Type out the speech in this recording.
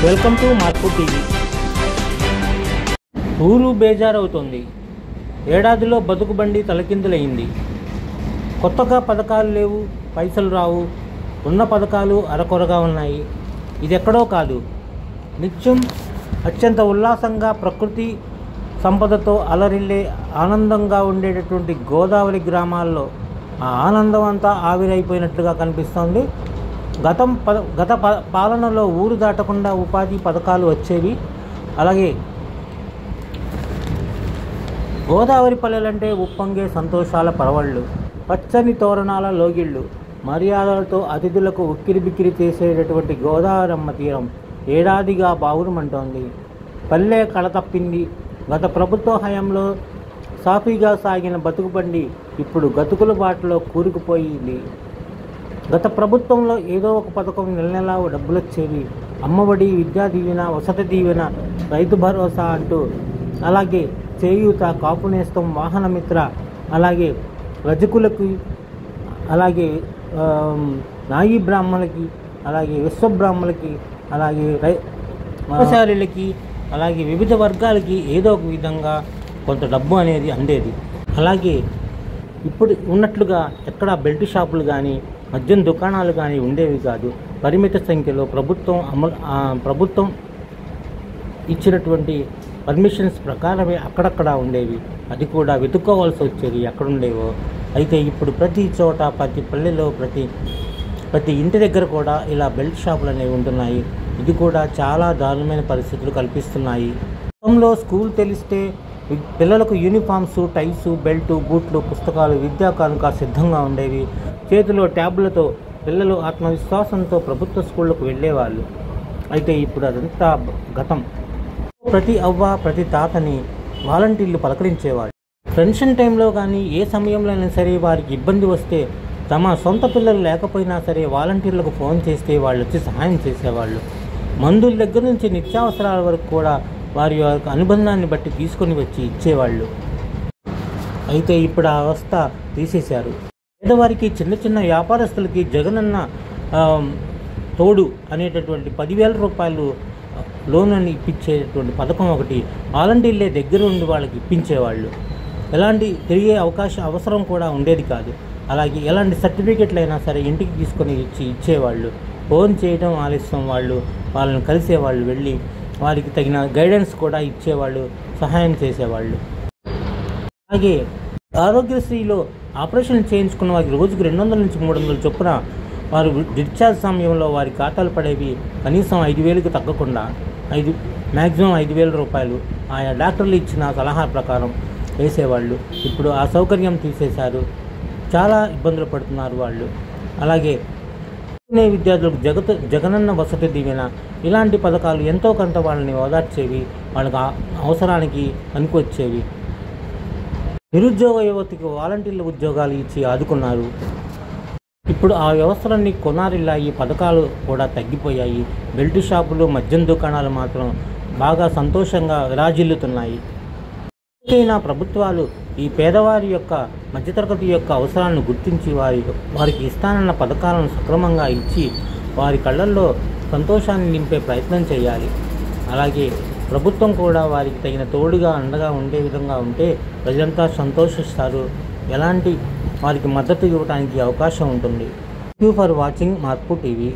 Welcome to మార్పు TV. ఊరు బేజారవుతోంది. ఏడాదిలో బతుకు బండి తలకిందులయ్యింది. కొత్తగా పథకాలు లేవు, పైసలు రావు, ఉన్న పథకాలు అరకొరగా ఉన్నాయి. ఇది ఎక్కడో కాదు, నిత్యం అత్యంత ఉల్లాసంగా ప్రకృతి సంపదతో అలరిల్లే ఆనందంగా ఉండేటటువంటి గోదావరి గ్రామాల్లో ఆ ఆనందం అంతా ఆవిరైపోయినట్లుగా కనిపిస్తోంది. గత పాలనలో ఊరు దాటకుండా ఉపాధి పథకాలు వచ్చేవి. అలాగే గోదావరి పల్లెలంటే ఉప్పొంగే సంతోషాల పరవళ్ళు, పచ్చని తోరణాల లోగిళ్ళు, మర్యాదలతో అతిథులకు ఉక్కిరిబిక్కిరి చేసేటటువంటి గోదావరమ్మ తీరం ఏడాదిగా బావురుమంటోంది. పల్లె కళ తప్పింది. గత ప్రభుత్వ హయాంలో సాఫీగా సాగిన బతుకుబండి ఇప్పుడు గతుకుల బాటలో కూరుకుపోయింది. గత ప్రభుత్వంలో ఏదో ఒక పథకం నెల నెలా డబ్బులు వచ్చేవి. అమ్మఒడి, విద్యా దీవెన, వసతి దీవెన, రైతు భరోసా అంటూ, అలాగే చేయూత, కాపు నేస్తం, వాహన మిత్ర, అలాగే రజకులకి, అలాగే నాయి బ్రాహ్మణులకి, అలాగే విశ్వబ్రాహ్మణులకి, అలాగే వ్యవసాయులకి, అలాగే వివిధ వర్గాలకి ఏదో ఒక విధంగా కొంత డబ్బు అనేది అందేది. అలాగే ఇప్పుడు ఉన్నట్లుగా ఎక్కడ బెల్ట్ షాపులు కానీ మద్యం దుకాణాలు కానీ ఉండేవి కాదు. పరిమిత సంఖ్యలో ప్రభుత్వం ఇచ్చినటువంటి పర్మిషన్స్ ప్రకారమే అక్కడక్కడ ఉండేవి. అది కూడా వెతుక్కోవాల్సి వచ్చేది ఎక్కడుండేవో. అయితే ఇప్పుడు ప్రతి చోట, ప్రతి పల్లెలో, ప్రతి ఇంటి దగ్గర కూడా ఇలా బెల్ట్ షాపులు అనేవి ఉంటున్నాయి. ఇది కూడా చాలా దారుణమైన పరిస్థితులు కల్పిస్తున్నాయి. గతంలో స్కూల్ తెలిస్తే పిల్లలకు యూనిఫామ్స్, టైస్, బెల్టు, బూట్లు, పుస్తకాలు, విద్యా కానుక సిద్ధంగా ఉండేవి. చేతిలో ట్యాబ్లతో పిల్లలు ఆత్మవిశ్వాసంతో ప్రభుత్వ స్కూళ్ళకు వెళ్ళేవాళ్ళు. అయితే ఇప్పుడు అదంతా గతం. ప్రతి అవ్వ, ప్రతి తాతని వాలంటీర్లు పలకరించేవాళ్ళు. పెన్షన్ టైంలో కానీ ఏ సమయంలో అయినా సరే వారికి ఇబ్బంది వస్తే తమ సొంత పిల్లలు లేకపోయినా సరే వాలంటీర్లకు ఫోన్ చేస్తే వాళ్ళు వచ్చి సహాయం చేసేవాళ్ళు. మందుల దగ్గర నుంచి నిత్యావసరాల వరకు కూడా వారి యొక్క అనుబంధాన్ని బట్టి తీసుకొని వచ్చి ఇచ్చేవాళ్ళు. అయితే ఇప్పుడు ఆ అవస్థ తీసేశారు. పేదవారికి, చిన్న చిన్న వ్యాపారస్తులకి జగనన్న తోడు అనేటటువంటి 10,000 రూపాయలు లోన్ అని ఇప్పించేటువంటి పథకం ఒకటి వాలంటీర్లే దగ్గర ఉండి వాళ్ళకి ఇప్పించేవాళ్ళు. ఎలాంటి తిరిగే అవసరం కూడా ఉండేది కాదు. అలాగే ఎలాంటి సర్టిఫికెట్లు అయినా సరే ఇంటికి తీసుకొని ఇచ్చేవాళ్ళు. ఫోన్ చేయడం ఆలస్యం వాళ్ళని కలిసేవాళ్ళు, వెళ్ళి వారికి తగిన గైడెన్స్ కూడా ఇచ్చేవాళ్ళు, సహాయం చేసేవాళ్ళు. అలాగే ఆరోగ్యశ్రీలో ఆపరేషన్ చేయించుకున్న వారికి రోజుకు 200 నుంచి 300 చొప్పున వారు డిశ్చార్జ్ సమయంలో వారి ఖాతాలు పడేవి కనీసం 5,000కు తగ్గకుండా మ్యాక్సిమం 5,000 రూపాయలు ఆయా డాక్టర్లు ఇచ్చిన సలహా ప్రకారం వేసేవాళ్ళు. ఇప్పుడు ఆ సౌకర్యం తీసేశారు. చాలా ఇబ్బందులు పడుతున్నారు వాళ్ళు. అలాగే విద్యార్థులకు జగనన్న వసతి దీవెన, ఇలాంటి పథకాలు ఎంతో కొంత వాళ్ళని ఓదార్చేవి, వాళ్ళకి అవసరానికి పనికొచ్చేవి. నిరుద్యోగ యువతికి వాలంటీర్ల ఉద్యోగాలు ఇచ్చి ఆదుకున్నారు. ఇప్పుడు ఆ వ్యవస్థలన్నీ కొనారిల్లాయి, పథకాలు కూడా తగ్గిపోయాయి. బెల్ట్ షాపులు, మద్యం దుకాణాలు మాత్రం బాగా సంతోషంగా విరాజిల్లుతున్నాయి. ఇప్పటికైనా ప్రభుత్వాలు ఈ పేదవారి యొక్క, మధ్యతరగతి యొక్క అవసరాలను గుర్తించి వారికి ఇస్తానన్న పథకాలను సక్రమంగా ఇచ్చి వారి కళ్ళల్లో సంతోషాన్ని నింపే ప్రయత్నం చేయాలి. అలాగే ప్రభుత్వం కూడా వారికి తగిన తోడుగా, అండగా ఉండే విధంగా ఉంటే ప్రజలంతా సంతోషిస్తారు. ఎలాంటి వారికి మద్దతు ఇవ్వడానికి అవకాశం ఉంటుంది. థ్యాంక్ యూ ఫర్ వాచింగ్ మార్పు టీవీ.